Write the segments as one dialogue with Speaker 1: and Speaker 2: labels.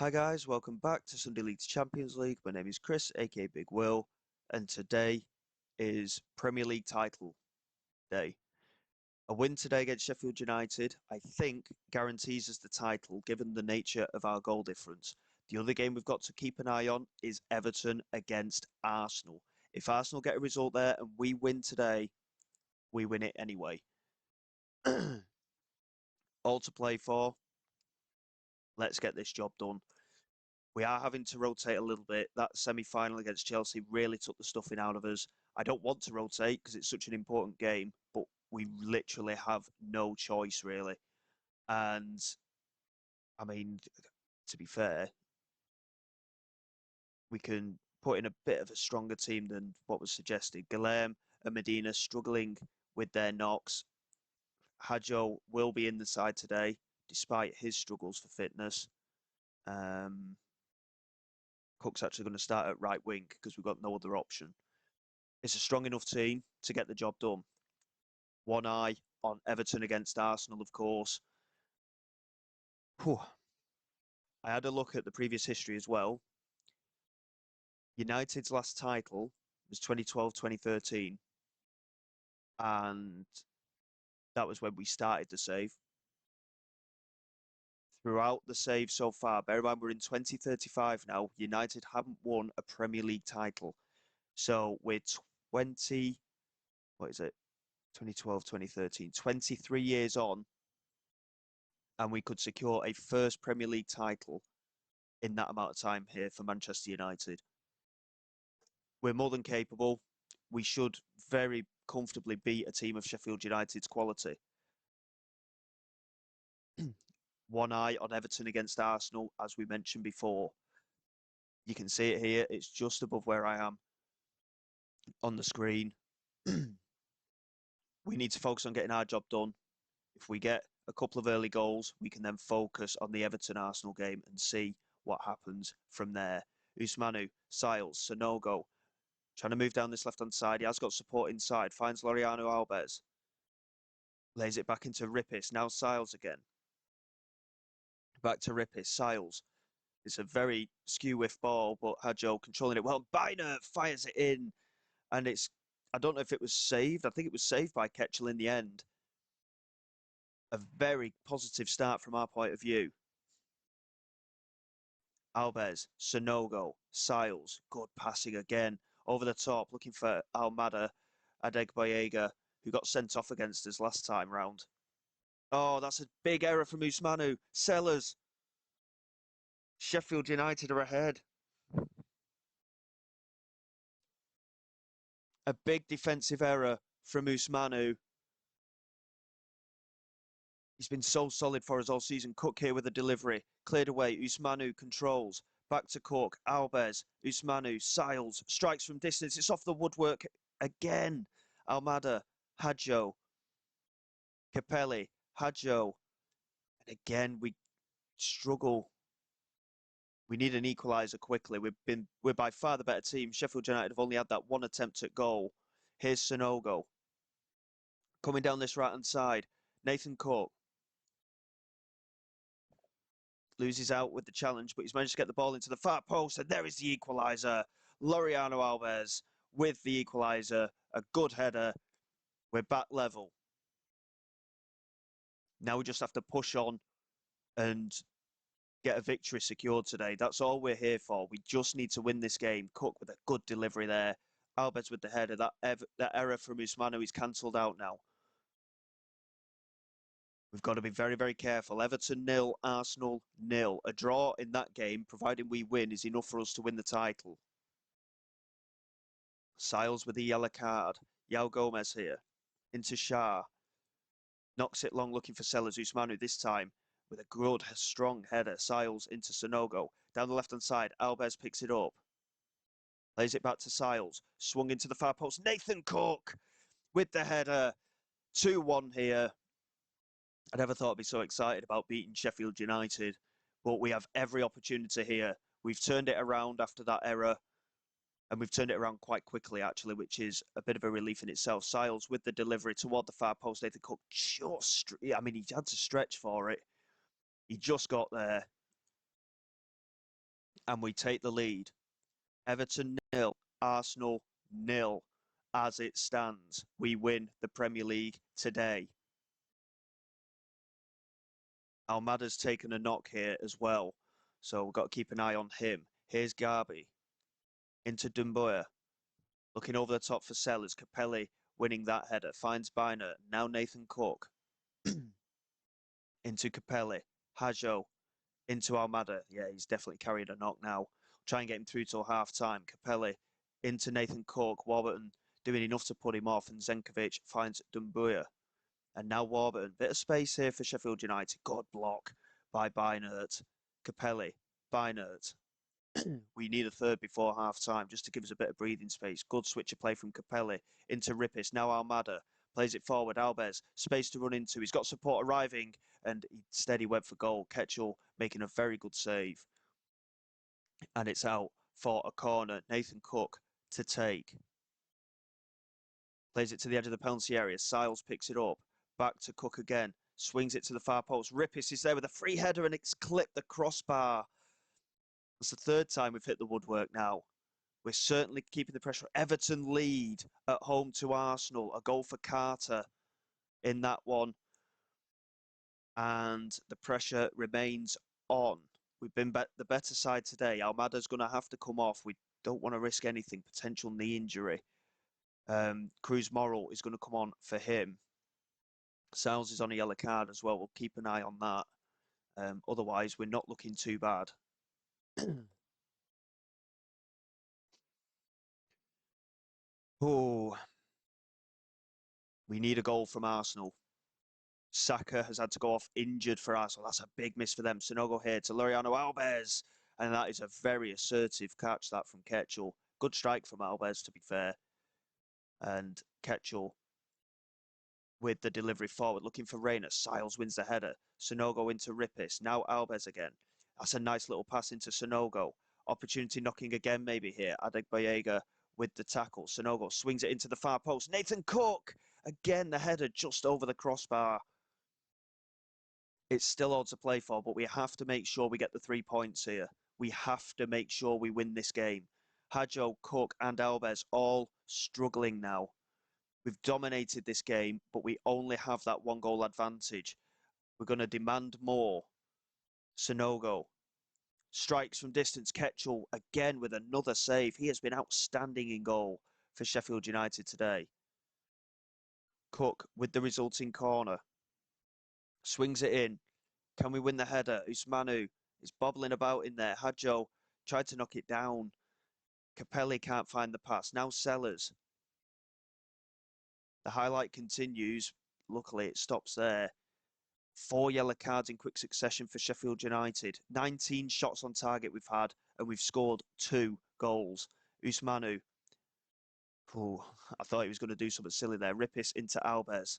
Speaker 1: Hi guys, welcome back to Sunday League's Champions League. My name is Chris, aka Big Will, and today is Premier League title day. A win today against Sheffield United, I think, guarantees us the title given the nature of our goal difference. The other game we've got to keep an eye on is Everton against Arsenal. If Arsenal get a result there and we win today, we win it anyway. All to play for. Let's get this job done. We are having to rotate a little bit. That semi-final against Chelsea really took the stuffing out of us. I don't want to rotate because it's such an important game, but we literally have no choice really. And I mean, to be fair, we can put in a bit of a stronger team than what was suggested. Guilherme and Medina struggling with their knocks. Hadjo will be in the side today, despite his struggles for fitness. Um, Cook's actually going to start at right wing because we've got no other option. It's a strong enough team to get the job done. One eye on Everton against Arsenal, of course. Whew. I had a look at the previous history as well. United's last title was 2012-2013, and that was when we started the save. Throughout the save so far, bear in mind we're in 2035 now, United haven't won a Premier League title. So we're 20, what is it? 2012, 2013, 23 years on, and we could secure a first Premier League title in that amount of time here for Manchester United. We're more than capable. We should very comfortably beat a team of Sheffield United's quality. One eye on Everton against Arsenal, as we mentioned before. You can see it here. It's just above where I am on the screen. We need to focus on getting our job done. If we get a couple of early goals, we can then focus on the Everton-Arsenal game and see what happens from there. Usmanu, Siles, Sonogo, trying to move down this left-hand side. He has got support inside. Finds Laureano Alves. Lays it back into Rippis. Now Siles again. Back to Rippis. Siles. It's a very skew-whiff ball, but Hadjo controlling it well. Biner fires it in. And it's, I don't know if it was saved. I think it was saved by Ketchel in the end. A very positive start from our point of view. Alves, Sonogo, Siles. Good passing again. Over the top, looking for Almada Adegboyega, who got sent off against us last time round. Oh, that's a big error from Usmanu. Sellers. Sheffield United are ahead. A big defensive error from Usmanu. He's been so solid for us all season. Cook here with a delivery. Cleared away. Usmanu controls. Back to Cook. Alves. Usmanu. Siles. Strikes from distance. It's off the woodwork again. Almada. Hadjo. Capelli. Hadjo. And again, we struggle. We need an equaliser quickly. We're by far the better team. Sheffield United have only had that one attempt at goal. Here's Sonogo. Coming down this right-hand side. Nathan Cook. Loses out with the challenge, but he's managed to get the ball into the far post, and there is the equaliser. Laureano Alves with the equaliser. A good header. We're back level. Now we just have to push on and get a victory secured today. That's all we're here for. We just need to win this game. Cook with a good delivery there. Alves with the header. That error from Usmanu is cancelled out now. We've got to be very, very careful. Everton 0, Arsenal 0. A draw in that game, providing we win, is enough for us to win the title. Siles with the yellow card. Yao Gomez here. Into Shah. Knocks it long, looking for Sellers. Usmanu this time with a good, strong header. Siles into Sonogo. Down the left-hand side, Alves picks it up. Lays it back to Siles. Swung into the far post. Nathan Cook with the header. 2-1 here. I never thought I'd be so excited about beating Sheffield United, but we have every opportunity here. We've turned it around after that error, and we've turned it around quite quickly, actually, which is a bit of a relief in itself. Siles with the delivery toward the far post. Nathan Cook just, I mean, he had to stretch for it. He just got there. and we take the lead. Everton 0, Arsenal 0. As it stands, we win the Premier League today. Almada's taken a knock here as well, so we've got to keep an eye on him. Here's Garby into Dumbuya, looking over the top for Sellers. Capelli winning that header, finds Biner. Now Nathan Cook into Capelli. Hajo into Almada. Yeah, he's definitely carrying a knock now. Try and get him through till half time. Capelli into Nathan Cook. Warburton doing enough to put him off, and Zenkovic finds Dumbuya. And now Warburton. Bit of space here for Sheffield United. Good block by Beinert. Capelli. Beinert. We need a third before half-time just to give us a bit of breathing space. Good switch of play from Capelli into Rippis. Now Almada plays it forward. Albez, space to run into. He's got support arriving, and instead he went for goal. Ketchel making a very good save. And it's out for a corner. Nathan Cook to take. Plays it to the edge of the penalty area. Siles picks it up. Back to Cook again. Swings it to the far post. Rippis is there with a free header, and it's clipped the crossbar. It's the third time we've hit the woodwork now. We're certainly keeping the pressure. Everton lead at home to Arsenal. A goal for Carter in that one. And the pressure remains on. We've been the better side today. Almada's going to have to come off. We don't want to risk anything. Potential knee injury. Cruz Morrill is going to come on for him. Siles is on a yellow card as well. We'll keep an eye on that. Otherwise, we're not looking too bad. Oh, we need a goal from Arsenal. Saka has had to go off injured for Arsenal. That's a big miss for them. Sonogo here to Laureano Albez. And that is a very assertive catch, that from Ketchel. Good strike from Albez, to be fair. And Ketchel with the delivery forward, looking for Reina. Siles wins the header. Sonogo into Rippis. Now Albez again. That's a nice little pass into Sonogo. Opportunity knocking again maybe here. Adegbayega with the tackle. Sonogo swings it into the far post. Nathan Cook! Again, the header just over the crossbar. It's still all to play for, but we have to make sure we get the 3 points here. We have to make sure we win this game. Hajo, Cook and Albez all struggling now. We've dominated this game, but we only have that 1-goal advantage. We're going to demand more. Sonogo strikes from distance. Ketchel again with another save. He has been outstanding in goal for Sheffield United today. Cook with the resulting corner. Swings it in. Can we win the header? Usmanu is bobbling about in there. Hajo tried to knock it down. Capelli can't find the pass. Now Sellers. The highlight continues. Luckily, it stops there. 4 yellow cards in quick succession for Sheffield United. 19 shots on target we've had, and we've scored 2 goals. Usmanu. Oh, I thought he was going to do something silly there. Rippis into Albez.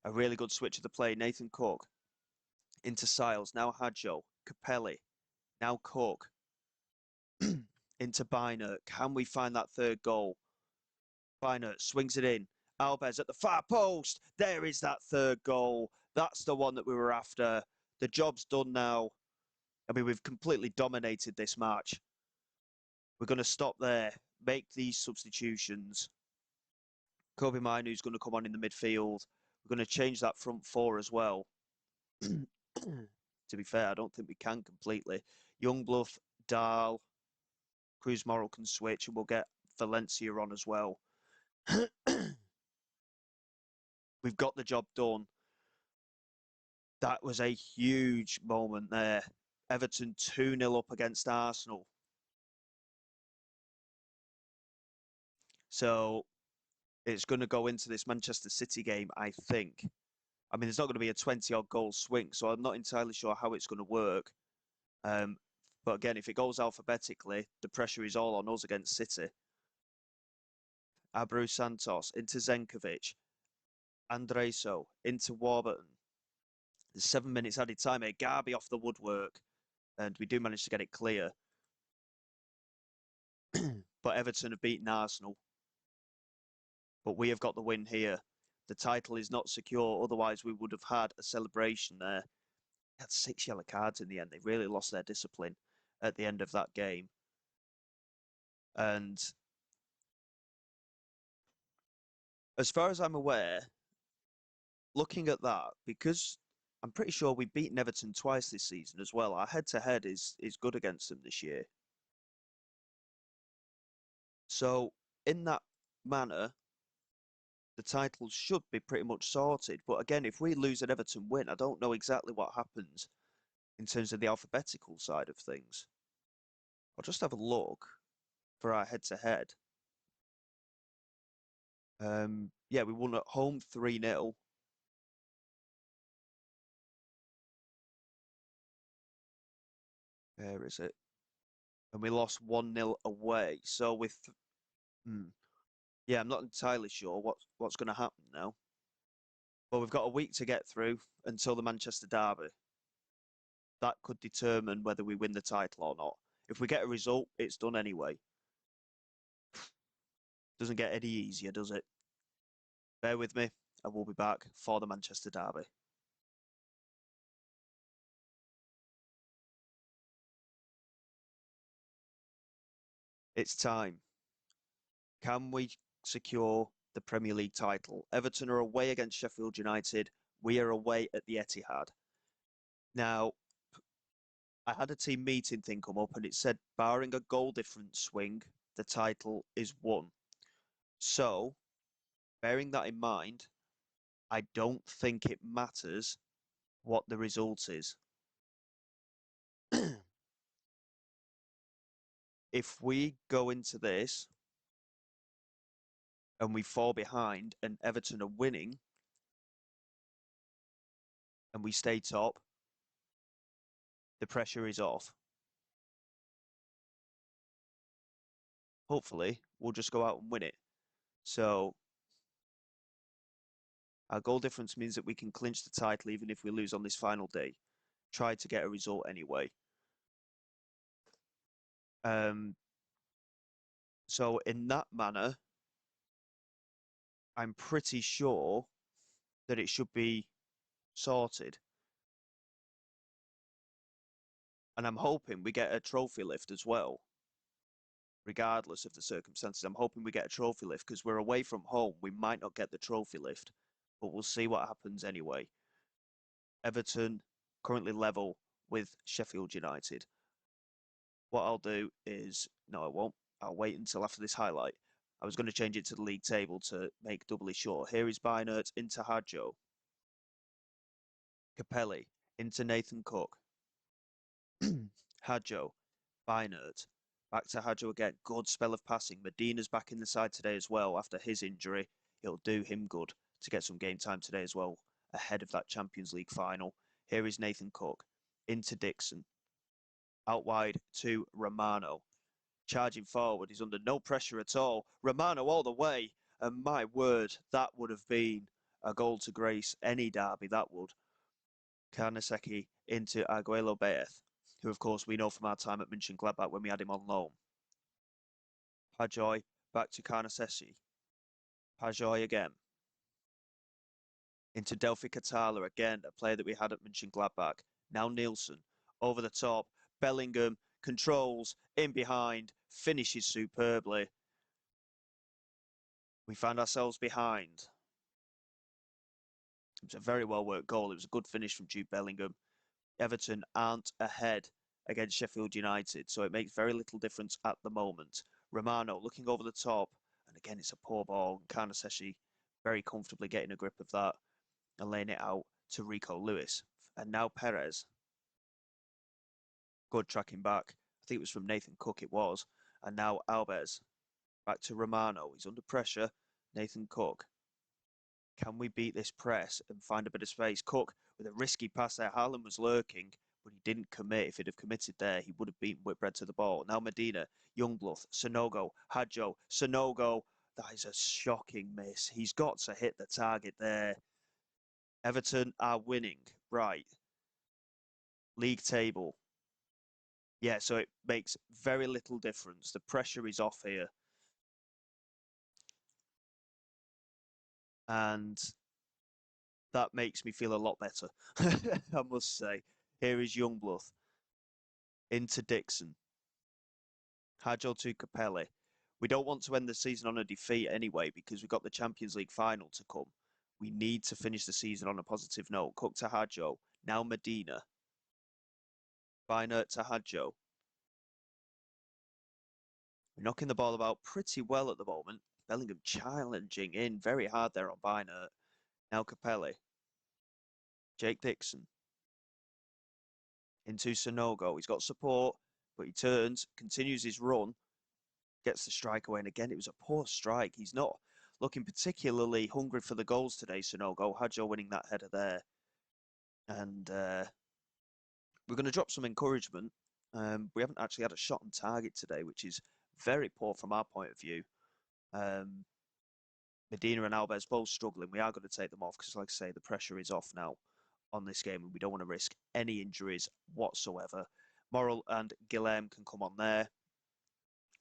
Speaker 1: A really good switch of the play. Nathan Cook into Siles. Now Hajo. Capelli. Now Cook. Into Biner. Can we find that third goal? Biner swings it in. Albez at the far post. There is that third goal. That's the one that we were after. The job's done now. I mean, we've completely dominated this match. We're going to stop there, make these substitutions. Kobe Mainoo's going to come on in the midfield. We're going to change that front 4 as well. To be fair, I don't think we can completely. Youngblood, Dahl, Cruz Morrill can switch, and we'll get Valencia on as well. We've got the job done. That was a huge moment there. Everton 2-0 up against Arsenal. So it's going to go into this Manchester City game, I think. I mean, there's not going to be a 20-odd goal swing, so I'm not entirely sure how it's going to work. But again, if it goes alphabetically, the pressure is all on us against City. Abreu Santos into Zenkovic. Andreso into Warburton. There's 7 minutes added time here. Garby off the woodwork. And we do manage to get it clear. But Everton have beaten Arsenal. But we have got the win here. The title is not secure. Otherwise, we would have had a celebration there. They had 6 yellow cards in the end. They really lost their discipline. at the end of that game. And as far as I'm aware, looking at that, because I'm pretty sure we've beaten Everton twice this season as well. Our head-to-head is good against them this year. So in that manner, the title should be pretty much sorted. But again, if we lose an Everton win, I don't know exactly what happens in terms of the alphabetical side of things. I'll just have a look for our head-to-head. Yeah, we won at home 3-0. Where is it? And we lost 1-0 away. So with, yeah, I'm not entirely sure what's going to happen now. But we've got a week to get through until the Manchester derby. That could determine whether we win the title or not. If we get a result, it's done anyway. Doesn't get any easier, does it? Bear with me, and we'll be back for the Manchester derby. It's time. Can we secure the Premier League title? Everton are away against Sheffield United. We are away at the Etihad. Now, I had a team meeting thing come up and it said, barring a goal difference swing, the title is won. So, bearing that in mind, I don't think it matters what the result is. If we go into this and we fall behind and Everton are winning and we stay top, the pressure is off. Hopefully, we'll just go out and win it. So our goal difference means that we can clinch the title even if we lose on this final day. Try to get a result anyway. So in that manner, I'm pretty sure that it should be sorted. And I'm hoping we get a trophy lift as well, regardless of the circumstances. I'm hoping we get a trophy lift because we're away from home. We might not get the trophy lift, but we'll see what happens anyway. Everton currently level with Sheffield United. What I'll do is, no, I won't. I'll wait until after this highlight. I was going to change it to the league table to make doubly sure. Here is Bynert into Hadjo. Capelli into Nathan Cook. Hadjo, Bynert, back to Hadjo again. Good spell of passing. Medina's back in the side today as well after his injury. It'll do him good to get some game time today as well ahead of that Champions League final. Here is Nathan Cook into Dixon. Out wide to Romano. Charging forward. He's under no pressure at all. Romano all the way. And my word, that would have been a goal to grace any derby, that would. Karnaseki into Arguello Baez, who of course we know from our time at Mönchengladbach when we had him on loan. Pajoy back to Karnaseki. Pajoy again. Into Delphi Catala again, a player that we had at Mönchengladbach. Now Nielsen over the top. Bellingham controls in behind, finishes superbly. We found ourselves behind. It was a very well worked goal. It was a good finish from Jude Bellingham. Everton aren't ahead against Sheffield United, so it makes very little difference at the moment. Romano looking over the top, and again, it's a poor ball. Karnaseki very comfortably getting a grip of that and laying it out to Rico Lewis. And now Perez. Good tracking back. I think it was from Nathan Cook, it was. And now Alves. Back to Romano. He's under pressure. Nathan Cook. Can we beat this press and find a bit of space? Cook with a risky pass there. Haaland was lurking, but he didn't commit. If he'd have committed there, he would have beaten Whitbread to the ball. Now Medina, Youngblood, Sonogo, Hadjo, Sonogo. That is a shocking miss. He's got to hit the target there. Everton are winning. Right. League table. Yeah, so it makes very little difference. The pressure is off here. And that makes me feel a lot better, I must say. Here is Youngblood. into Dixon. Hadjo to Capelli. We don't want to end the season on a defeat anyway because we've got the Champions League final to come. We need to finish the season on a positive note. Cook to Hadjo. Now Medina. Biner to Hadjo. We're knocking the ball about pretty well at the moment. Bellingham challenging in very hard there on Biner. Now Capelli. Jake Dixon. Into Sonogo. He's got support, but he turns, continues his run, gets the strike away. And again, it was a poor strike. He's not looking particularly hungry for the goals today, Sonogo. Hadjo winning that header there. And we're going to drop some encouragement. We haven't actually had a shot on target today, which is very poor from our point of view. Medina and Alves both struggling. We are going to take them off because, like I say, the pressure is off now on this game and we don't want to risk any injuries whatsoever. Morrell and Guilherme can come on there.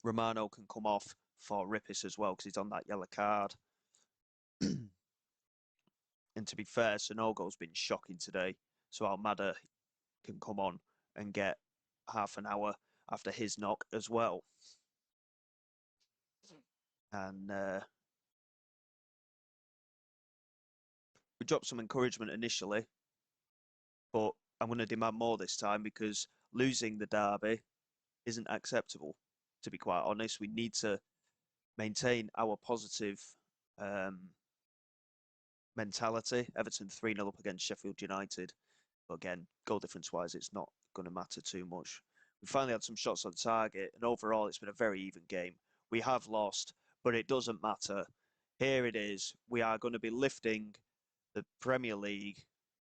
Speaker 1: Romano can come off for Rippis as well because he's on that yellow card. And to be fair, Sonogo's been shocking today. So Almada can come on and get half an hour after his knock as well. And we dropped some encouragement initially, but I'm going to demand more this time because losing the derby isn't acceptable, to be quite honest. We need to maintain our positive mentality. Everton 3-0 up against Sheffield United. But again, goal difference-wise, it's not going to matter too much. We finally had some shots on target, and overall, it's been a very even game. We have lost, but it doesn't matter. Here it is. We are going to be lifting the Premier League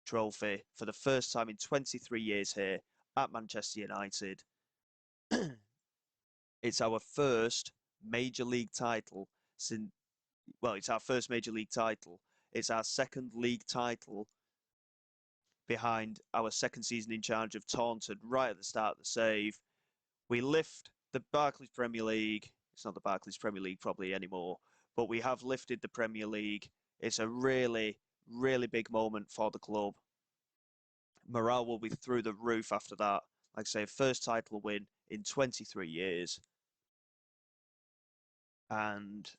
Speaker 1: trophy for the first time in 23 years here at Manchester United. It's our first major league title since, well, it's our first major league title. It's our second league title behind our second season in charge of Taunton right at the start of the save. We lift the Barclays Premier League. It's not the Barclays Premier League probably anymore, but we have lifted the Premier League. It's a really, really big moment for the club. Morale will be through the roof after that. Like I say, first title win in 23 years. And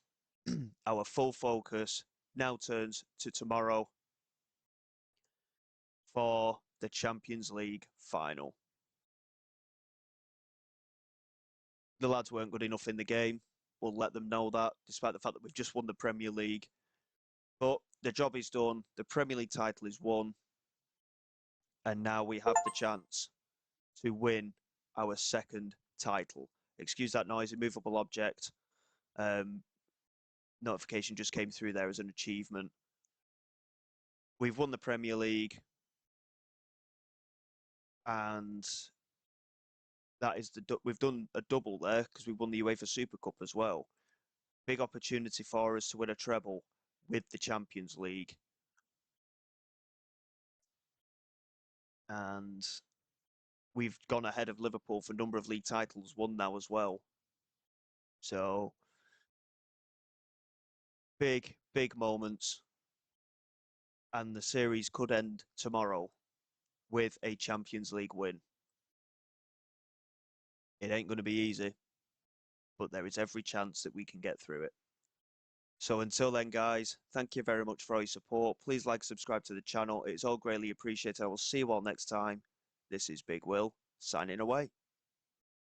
Speaker 1: our full focus now turns to tomorrow for the Champions League final. The lads weren't good enough in the game. We'll let them know that, despite the fact that we've just won the Premier League. But the job is done. The Premier League title is won. And now we have the chance to win our second title. Excuse that noise, immovable object. Notification just came through there as an achievement. We've won the Premier League. And that is we've done a double there because we won the UEFA Super Cup as well. Big opportunity for us to win a treble with the Champions League. And we've gone ahead of Liverpool for a number of league titles won now as well. So, big, big moments. And the series could end tomorrow with a Champions League win. It ain't going to be easy, but there is every chance that we can get through it. So until then, guys, thank you very much for all your support. Please like, subscribe to the channel. It's all greatly appreciated. I will see you all next time. This is Big Will, signing away.